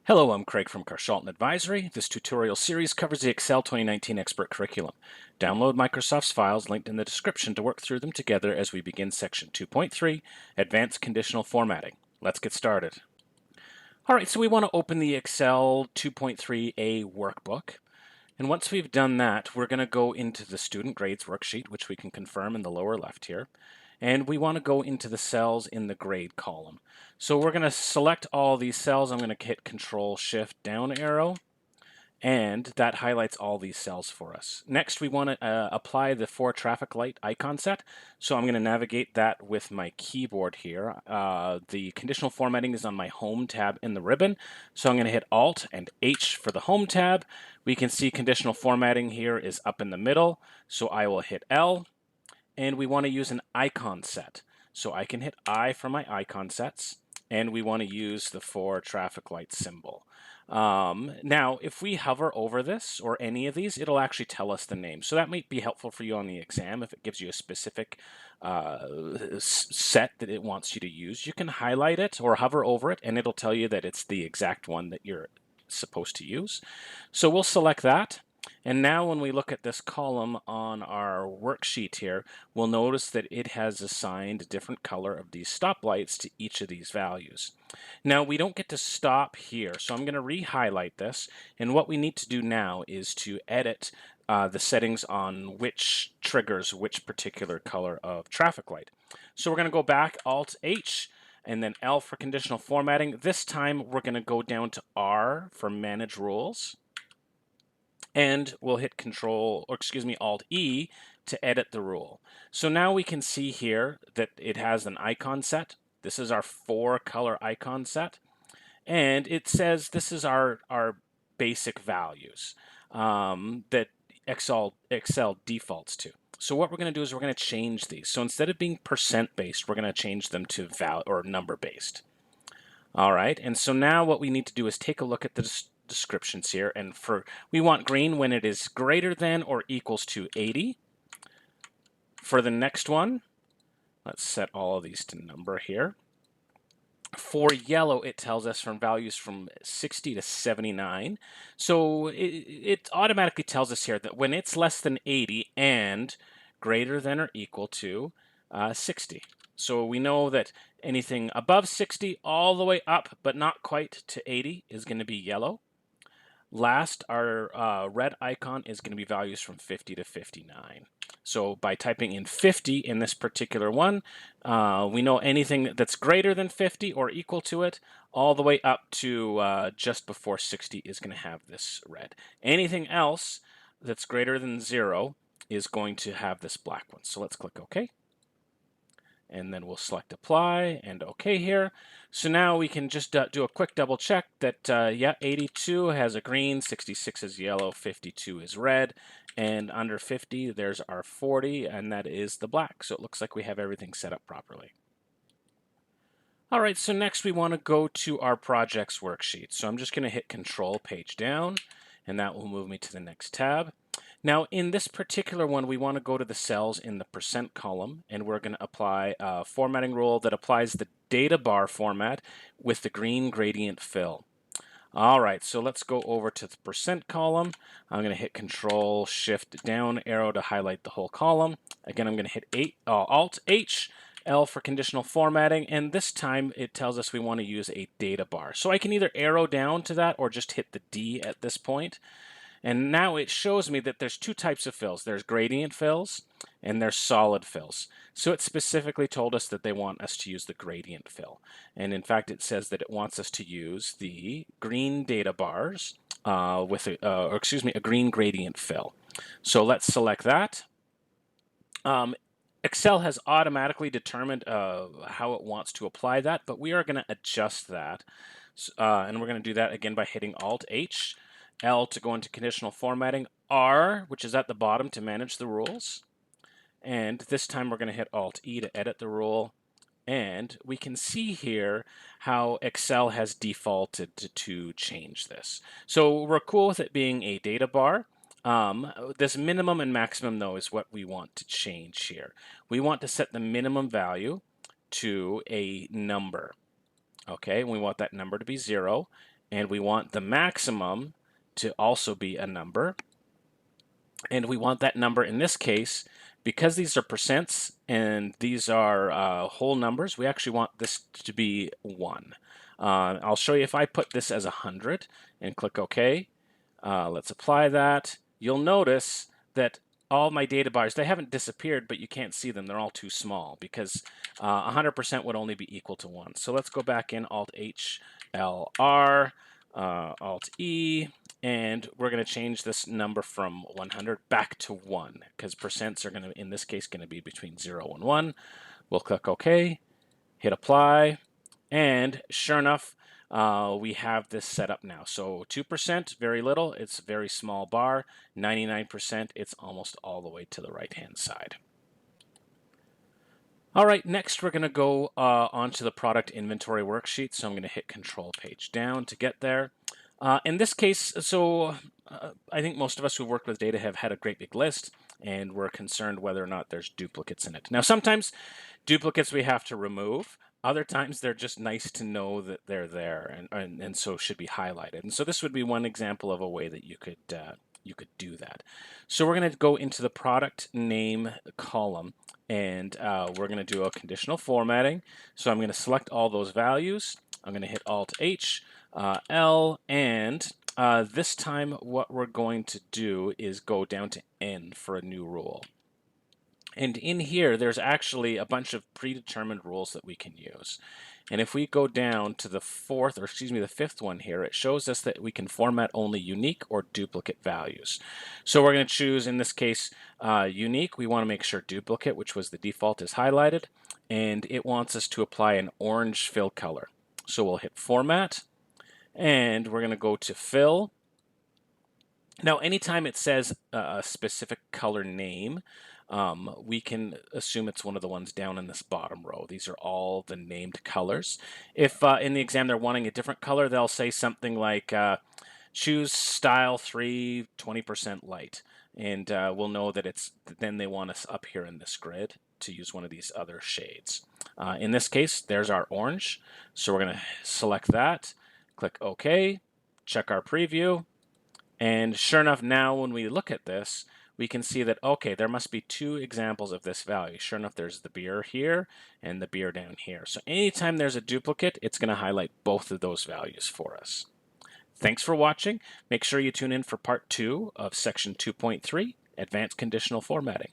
Hello, I'm Craig from Carshalton Advisory. This tutorial series covers the Excel 2019 Expert Curriculum. Download Microsoft's files linked in the description to work through them together as we begin Section 2.3, Advanced Conditional Formatting. Let's get started. All right, so we want to open the Excel 2.3a workbook. And once we've done that, we're going to go into the Student Grades worksheet, which we can confirm in the lower left here. And we want to go into the cells in the grade column. So we're going to select all these cells. I'm going to hit Ctrl Shift down arrow, and that highlights all these cells for us. Next, we want to apply the for traffic light icon set. So I'm going to navigate that with my keyboard here. The conditional formatting is on my Home tab in the ribbon. So I'm going to hit Alt and H for the Home tab. We can see conditional formatting here is up in the middle. So I will hit L. And we want to use an icon set. So I can hit I for my icon sets, and we want to use the for traffic light symbol. Now, if we hover over this or any of these, it'll actually tell us the name. So that might be helpful for you on the exam if it gives you a specific set that it wants you to use. You can highlight it or hover over it, and it'll tell you that it's the exact one that you're supposed to use. So we'll select that. And now when we look at this column on our worksheet here, we'll notice that it has assigned a different color of these stoplights to each of these values. Now we don't get to stop here, so I'm going to re-highlight this, and what we need to do now is to edit the settings on which triggers which particular color of traffic light. So we're going to go back, Alt-H, and then L for conditional formatting. This time we're going to go down to R for manage rules. And we'll hit Alt-E to edit the rule. So now we can see here that it has an icon set. This is our 4-color icon set. And it says this is our basic values that Excel defaults to. So what we're going to do is we're going to change these. So instead of being percent-based, we're going to change them to number-based. All right, and so now what we need to do is take a look at the descriptions here, and we want green when it is greater than or equals to 80. For the next one, let's set all of these to number here. For yellow, it tells us from values from 60 to 79. So it automatically tells us here that when it's less than 80 and greater than or equal to 60. So we know that anything above 60 all the way up, but not quite to 80, is going to be yellow. Last, our red icon is going to be values from 50 to 59. So by typing in 50 in this particular one, we know anything that's greater than 50 or equal to it, all the way up to just before 60 is going to have this red. Anything else that's greater than 0 is going to have this black one. So let's click OK. And then we'll select apply and OK here. So now we can just do a quick double check that, yeah, 82 has a green, 66 is yellow, 52 is red, and under 50 there's our 40, and that is the black. So it looks like we have everything set up properly. All right, so next we want to go to our projects worksheet. So I'm just going to hit Control Page Down, and that will move me to the next tab. Now, in this particular one, we want to go to the cells in the percent column, and we're going to apply a formatting rule that applies the data bar format with the green gradient fill. All right, so let's go over to the percent column. I'm going to hit Control Shift down arrow to highlight the whole column. Again, I'm going to hit Alt-H, L for conditional formatting, and this time it tells us we want to use a data bar. So I can either arrow down to that or just hit the D at this point. And now it shows me that there's two types of fills. There's gradient fills and there's solid fills. So it specifically told us that they want us to use the gradient fill. And in fact, it says that it wants us to use the green data bars with a green gradient fill. So let's select that. Excel has automatically determined how it wants to apply that, but we are going to adjust that. And we're going to do that again by hitting Alt-H. L to go into conditional formatting, R, which is at the bottom, to manage the rules. And this time we're going to hit Alt-E to edit the rule. And we can see here how Excel has defaulted to change this. So we're cool with it being a data bar. This minimum and maximum, though, is what we want to change here. We want to set the minimum value to a number. Okay, and we want that number to be 0. and we want the maximum to also be a number. And we want that number in this case, because these are percents and these are whole numbers, we actually want this to be 1. I'll show you if I put this as 100 and click OK. Let's apply that. You'll notice that all my data bars, they haven't disappeared, but you can't see them. They're all too small because 100% would only be equal to 1. So let's go back in Alt-H, L-R, Alt-E, and we're going to change this number from 100 back to 1 because percents are going to, in this case, going to be between 0 and 1. We'll click OK, hit apply, and sure enough, we have this set up now. So 2%, very little. It's a very small bar. 99%, it's almost all the way to the right-hand side. All right, next we're going to go onto the product inventory worksheet. So I'm going to hit Control Page Down to get there. In this case, I think most of us who've worked with data have had a great big list, and we're concerned whether or not there's duplicates in it. Now, sometimes duplicates we have to remove. Other times they're just nice to know that they're there, and so should be highlighted. And so this would be one example of a way that you could do that. So we're going to go into the product name column, and we're going to do a conditional formatting. So I'm going to select all those values. I'm going to hit Alt-H, L, and this time what we're going to do is go down to N for a new rule. And in here, there's actually a bunch of predetermined rules that we can use. And if we go down to the fifth one here, it shows us that we can format only unique or duplicate values. So we're going to choose, in this case, unique. We want to make sure duplicate, which was the default, is highlighted. And it wants us to apply an orange fill color. So we'll hit Format, and we're going to go to Fill. Now, anytime it says a specific color name, we can assume it's one of the ones down in this bottom row. These are all the named colors. If in the exam they're wanting a different color, they'll say something like choose style 3, 20% light. And we'll know that then they want us up here in this grid to use one of these other shades. In this case, there's our orange. So we're going to select that, click OK, check our preview. And sure enough, now when we look at this, we can see that, okay, there must be 2 examples of this value. Sure enough, there's the beer here and the beer down here. So anytime there's a duplicate, it's going to highlight both of those values for us. Thanks for watching. Make sure you tune in for part 2 of section 2.3, Advanced Conditional Formatting.